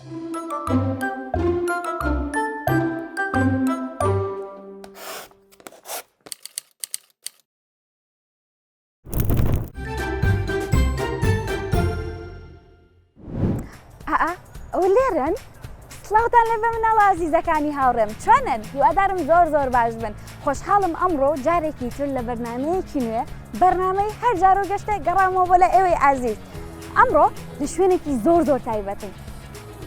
ولێرن سڵاوتان لێ بە مناڵە عەزیزەکانی هاوڕێم چۆنن؟ هیوادارم زۆر باش بن. خۆشحاڵم ئەمڕۆ جارێکی تر لە بەرنامەیەکی نوێ بەرنامەی هەر جار و گەشتێ گەڕامەوە بۆ لە ئێوەی عەزیز. ئەمڕۆ لە شوێنێکی زۆر تایبەتن.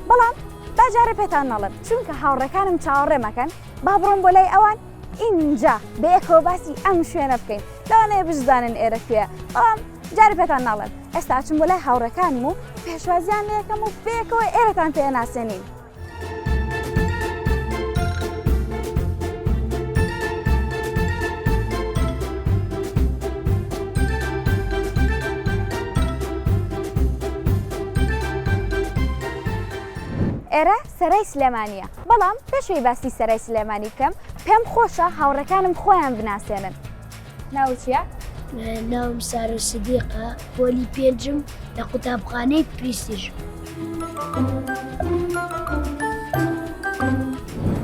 بەڵام با جارێ پێتان نەڵێم چونکە هاوڕێکانم چاوەڕێ مەکەن با بڕۆم بۆ لای ئەوان ئینجا بەیەکەوە باسی ئەم شوێنە بکەین لەوانەیە بشزانن ئێرە کوێیە. بەڵام جارێ پێتان ناڵێم ئێستا چم بۆ لای هاوڕێکانم و پێشوازیان لێ یەکەم و بەیەکەوە ئێرەتان پێناسێنین. ئێرە سەرای سلێمانیە، بەڵام پێشوەی باسی سەرای سلێمانی بکەم پێم خۆشە هاوڕێکانم خۆیان بناسێنن. ناوت چییە؟ ناوم سارە سیدیقە، پۆلی پێنجم لە قوتابخانەی پرستیژ.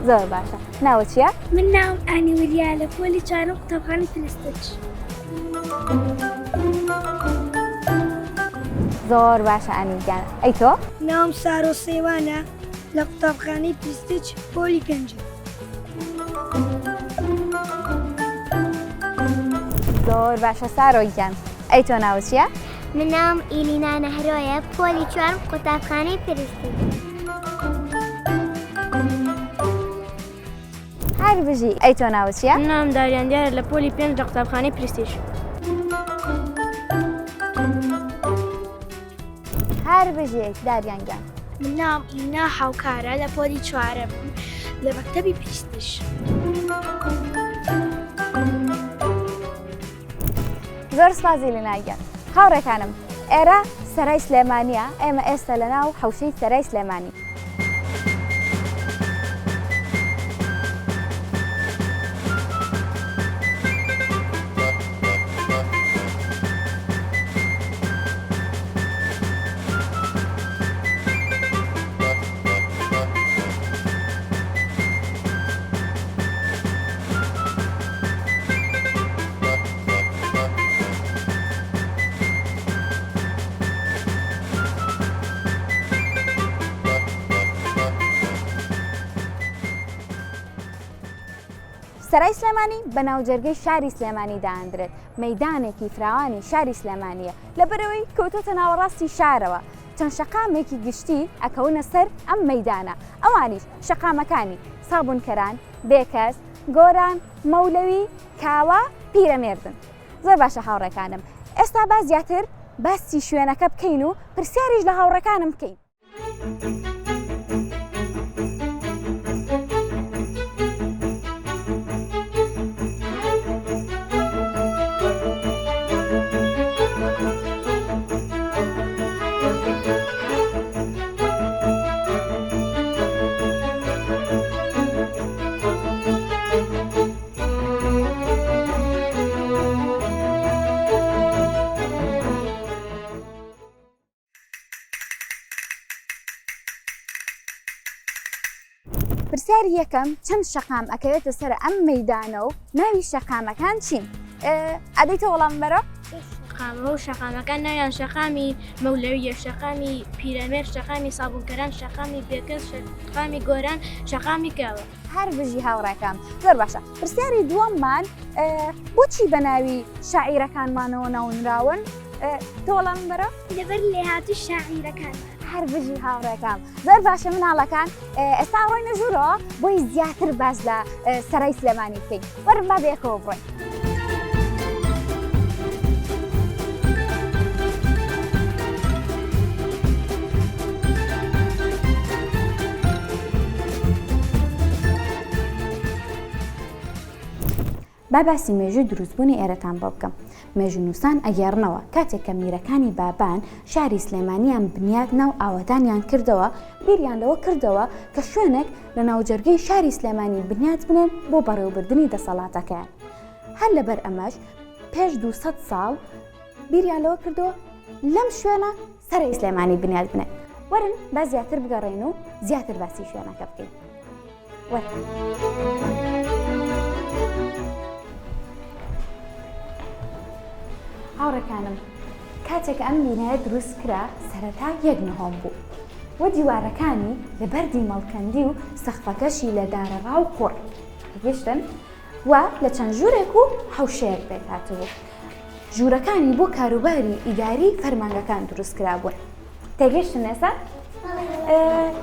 زۆر باشە. ناوت چییە؟ من ناوم ئانی وریا لە پۆلی چوارم قوتابخانەی پرستیژ. زۆر باشە ئەنیگیان. ئەی تۆ؟ ناوم سارۆ سێوانە لە قوتابخانەی پرستیژ پۆلی پێنجم. زۆر باشە سارۆگیان. ئەی تۆ ناوت چییە؟ من ناوم ئیلینا نەهرۆیە، پۆلی چوارم قوتابخانەی پرستیژ. هەر بژی. ئەی تۆ ناوت چییە؟ من ناوم داریان دیارە لە پۆلی پێنج لە قوتابخانەی پرستیژ. هەر بژێک داریانگیان. من ناوم ئیلینا حاوکارە لە پۆلی چوارم لە مەکتەبی پرستیژ. زۆر سپاسی لێناگیان. هاوڕێکانم ئێرە سەرای سلێمانیە، ئێمە ئێستا لە ناو حەوشەی سەرای سلێمانی. سەرای سلێمانی بە ناوجەرگەی شاری سلێمانی داهەندرێت، مەیدانێکی فراوانی شاری سلێمانیە لەبەرەوەی کەوتۆتە ناوەڕاستی شارەوە. چەند شەقامێکی گشتی ئەکەونە سەر ئەم مەیدانە، ئەوانیش شەقامەکانی سابونکەران، بێکەس، گۆران، مەولەوی، کاوە، پیرەمێردن. زۆر باشە هاوڕێکانم، ئێستا با زیاتر باسی شوێنەکە بکەین و پرسیاریش لە هاوڕێکانم بکەین. پرسیاری یەکەم چەند شەقام ئەکەوێتە سەر ئەم مەیدانە و ناوی شەقامەکان چین؟ ئەدەیتە وەڵام بەرە؟ شەقامە و شەقامەکان ناویان شەقامی مەولەویە، شەقامی پیرەمێر، شەقامی سابونکەران، شەقامی بێکەس، شەقامی گۆران، شەقامی کاوە. هەر بژی هاوڕێکم. زۆر باشە. پرسیاری دووەممان بۆچی بە ناوی شاعیرەکانمانەوە ناونراون؟ تۆ وەڵام بەرە؟ لەبەر لێهاتوو شاعیرەکان. هەر بژی هاوڕێکم. زۆر باشە مناڵەکان. ئێستا ڕۆینە ژوورەوە بۆی زیاتر باس لە سەرای سلێمانی بکەین. وەرن با بەیەکەوە بڕۆین. با باسی مێژووی دروستبوونی ئێرەتان بۆ بکەم. مێژونووسان ئەگەڕنەوە کاتێک کە میرەکانی بابان شاری سلێمانیان بنیاد ناو ئاوەدانیان کردەوە، بیریان لەوە کردەوە کە شوێنێک لە ناوجەرگەی شاری سلێمانی بنیاد بنێن بۆ بەڕێوەبردننی دەسەڵاتەکەیان. هەر لەبەر ئەمەش پێش 200 ساڵ بیریان لەوە کردەوە لەم شوێنە سەرای سلێمانی بنیاد بنێت. وەرن با زیاتر بگەڕێن و زیاتر باسی شوێنەکە بکەین. وەرن. هاوڕێکانم، کاتێک ئەم بینایە دروست کرا سەرەتا یەک نهۆم بوو و دیوارەکانی لە بەردی مەڵکەندی و سەقفەکەشی لە دارەڕا و قوڕ گەشتن و لە چەند ژوورێک و حەوشەیەک پێکهاتبوو. ژوورەکانی بۆ کاروباری ئیداری فەرمانگەکان دروست کرا بوون. تێگەشتن ئێستا؟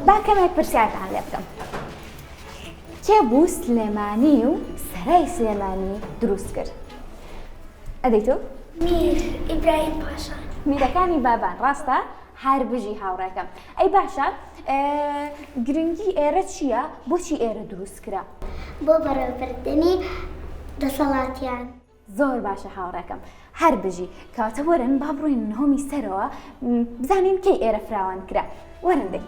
با کەمێک پرسیارتان لێ بکەم. کێ بوو سلێمانی و سەرای سلێمانی دروست کرد؟ ئەدەی تۆ؟ میر ئیبراهیم پاشا. میرەکانی بابان ڕاستە؟ هەر بژی هاوڕێکەم. ئەی باشە گرنگی ئێرە چییە؟ بۆچی ئێرە دروست کرا؟ بۆ بەڕێوەبردننی دەسەڵاتیان. زۆر باشە هاوڕێکەم، هەر بژی کاتە وەرن با بڕۆین نهۆمی سەرەوە بزانین کەی ئێرە فراوان کرا. وەرن دێ.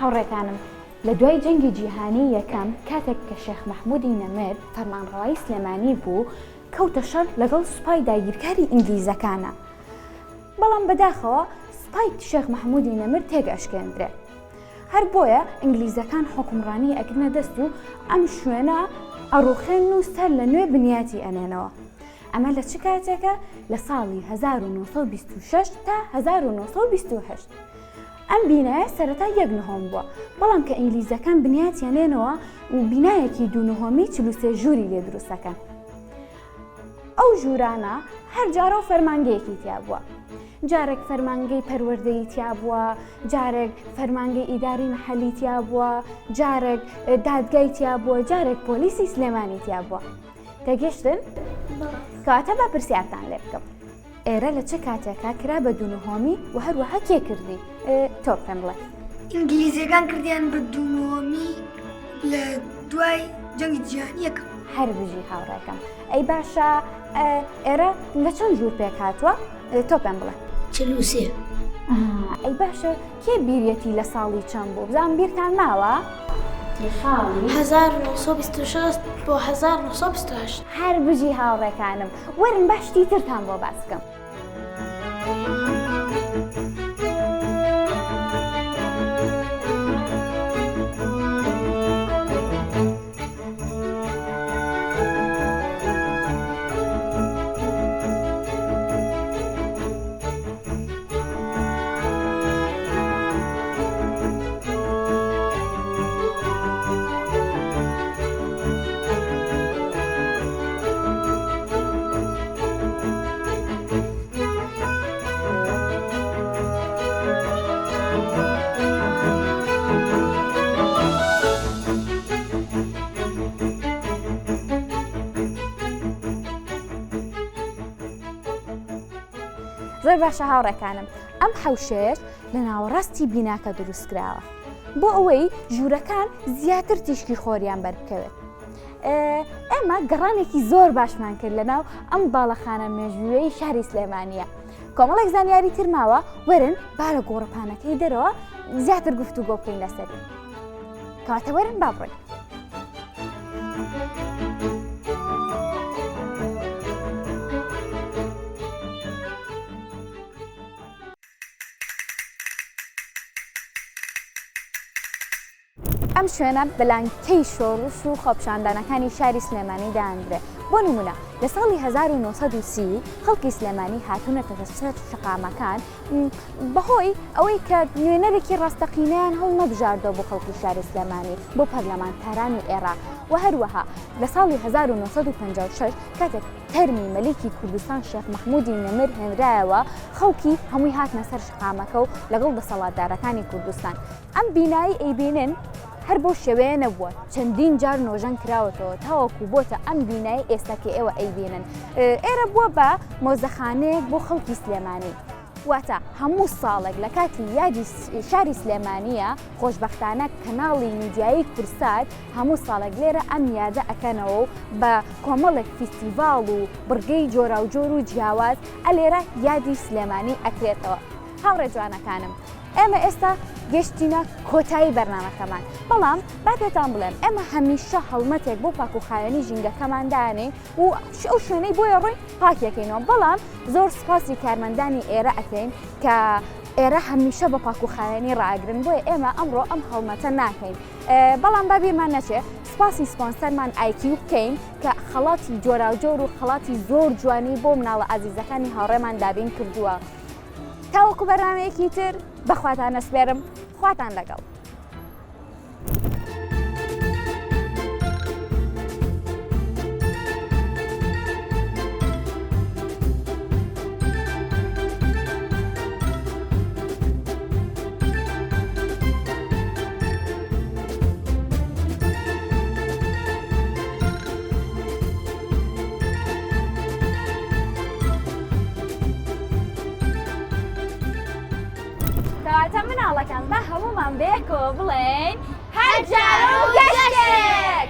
هاوڕێکانم، لە دوای جەنگی جیهانی یەکەم کاتێک کە شێخ مەحموودی نەمر فەرمانڕەوایی سلێمانی بوو کەوتە شەر لەگەڵ سوپای داگیرکاری ئینگلیزەکانە. بەڵام بەداخەوە سوپای شێخ مەحموودی نەمر تێگەشکێندرێ. هەر بۆیە ئینگلیزەکان حکومڕانی ئەگرنە دەست و ئەم شوێنە ئەڕوخێن و سەر لە نوێ بنیاتی ئەنێنەوە. ئەمە لە چ کاتێکە؟ لە ساڵی 1926 تا 1928. ئەم بینایە سەرەتا یەک نهۆم بووە، بەڵام کە ئینگلیزەکان بنیاتیانێنەوە و بینایەکی دوو نهۆمی 43 ژووری لێ دروستەکەن. ئەو ژوورانە هەر جارە و فەرمانگەیەکی تیا بووە. جارێک فەرمانگەی پەروەردەیی تیا بووە، جارێک فەرمانگەی ئیداری مەحەلی تیا بووە، جارێک دادگای تیا بووە، جارێک پۆلیسی سلێمانی تیا بووە. تێگەشتن؟ کەواتە با پرسیارتان لێ بکەم. ئێرە لە چه کاتێکا کرا بە دوو نهۆمی و هەروەها کێ کردی؟ تۆ پێم بڵێ. ئینگلیزیەکان کردیان بە دوو نهۆمی لە دوای جەنگی جیهانی یەکەم. هەر بژی هاوڕێکەم. ئەی باشە ئێرە لە چەند ژوور پێک هاتووە؟ تۆ پێم بڵێ. 43. ئەی باشە کێ بیرەتی لە ساڵی چەند بوو؟ بزانم بیرتان ماوە؟ 1926 بۆ 1928. هەر بژی هاوڕێکانم، وەرن باشتی ترتان بۆ باس بکەم. زۆر باشە هاوڕێکانم، ئەم حەوشەیەش لە ناوەڕاستی بیناکە دروست کراوە بۆ ئەوەی ژوورەکان زیاتر تیشکی خۆریان بەربکەوێت. ئێمە گەڕانێکی زۆر باشمان کرد لەناو ئەم باڵەخانە مێژوویەی شاری سلێمانیە. کۆمەڵێک زانیاری تر ماوە، وەرن با لە گۆڕەپانەکەی دەرەوە زیاتر گفتوگۆ بکەین لەسەری. کەواتە وەرن با بڕۆین. ئەم شوێنە بەلانکەی شۆڕش و خۆپشاندانەکانی شاری سلێمانی دایانرێ. بۆ نمونە لە ساڵی 1930 خەڵکی سلێمانی هاتوونەتە سەر شقامەکان بەهۆی ئەوەی کە نوێنەرێکی ڕاستەقینەیان هەڵ نەبژاردەوە بۆ خەڵکی شاری سلێمانی بۆ پەرلەمانتارانی عێراق. و هەروەها لە ساڵی 1956 کاتێک تەرمی مەلیکی کوردستان شێخ مەحموودی نەمر هێنرایەوە، خەڵکی هەمووی هاتنە سەر شقامەکە و لەگەڵ دەسەڵاتدارەکانی کوردستان. ئەم بینایی ئەیبینن هەر بۆ شێوەیە نەبووە، چەندین جار نۆژەن کراوەتەوە تاوەکو بۆتە ئەم بینایی ئێستاکە ئێوە ئەیبینن. ئێرە بووە بە مۆزەخانەیەک بۆ خەڵکی سلێمانی. واتە هەموو ساڵێک لە کاتی یادی شاری سلێمانیە خۆشبەختانە کەناڵی میدیایی کورسات هەموو ساڵێک لێرە ئەم یادە ئەکەنەوە و بە کۆمەڵێک فیستیڤاڵ و بڕگەی جۆرا و جۆر و جیاواز ئەلێرە یادی سلێمانی ئەکرێتەوە. هاوڕێ جوانەکانم، ئێمە ئێستا گەشتینە کۆتایی بەرنامەکەمان، بەڵام با پێتان بڵێم ئێمە هەمیشە هەڵمەتێک بۆ پاکوخایەنی ژینگەکەماندانێ و ئەو شوێنەی بۆیە ڕووی پاکەکەینەوە، بەڵام زۆر سپاسی کارمەندانی ئێرە ئەکەین کە ئێرە هەمیشە بە پاکوخایەنی ڕاگرن، بۆیە ئێمە ئەمڕۆ ئەم هەڵمەتە ناکەین. بەڵام بابیمان نەچێ سپاسی سپۆنسەرمان ئایکیو بکەین کە خەڵاتی جۆراوجۆر و خەڵاتی زۆر جوانی بۆ مناڵە ئازیزەکانی هاوڕێمان دابین کردووە. تاوەکو بەرنامەیەکی تر بەخواتان ئەسپێرم، خواتان لەگەڵ. کەواتە مناڵەکان بە هەمومان بێکەوە بڵێن هەرجار و گەشتێک!